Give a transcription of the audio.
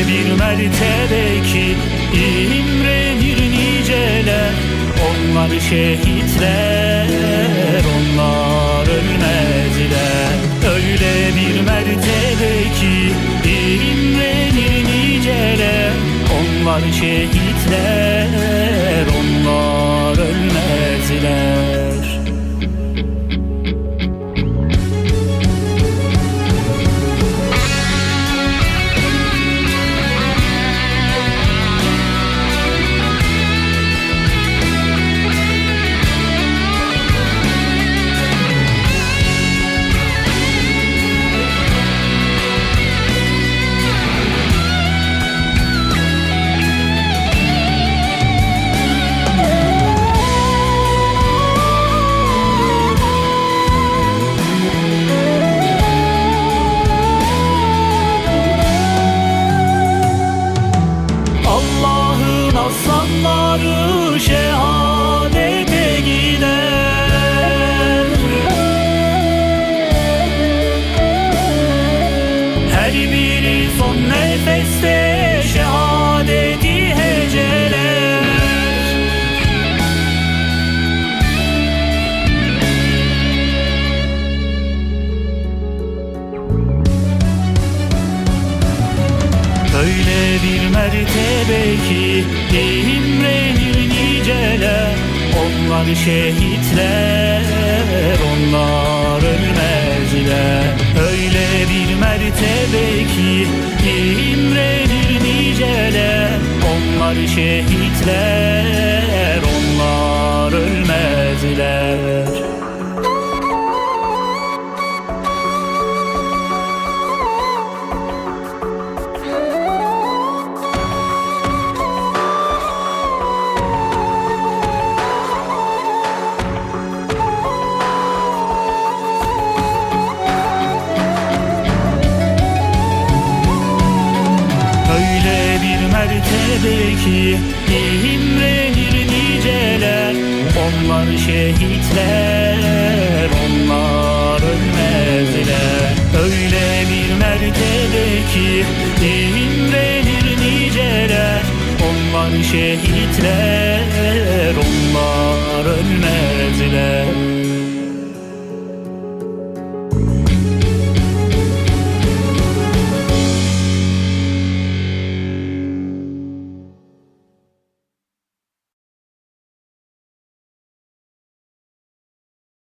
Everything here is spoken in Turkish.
bir mertebe ki imrenir niceler. Onlar şehitler, onlar ölmezler. Öyle bir mertebe ki imrenir niceler. Onlar şehitler, onlar ölmezler. Aslanları şehadete gider. Her biri son nefeste şehadeti heceler. Öyle bir mertebe ki imrenir niceler. Onlar şehitler, onlar ölmezler. Öyle bir mertebe ki imrenir niceler. Onlar şehitler, onlar ölmezler. Mertebe ki imrenir niceler. Onlar şehitler, onlar ölmezler. Öyle bir mertebe ki imrenir niceler. Onlar şehitler,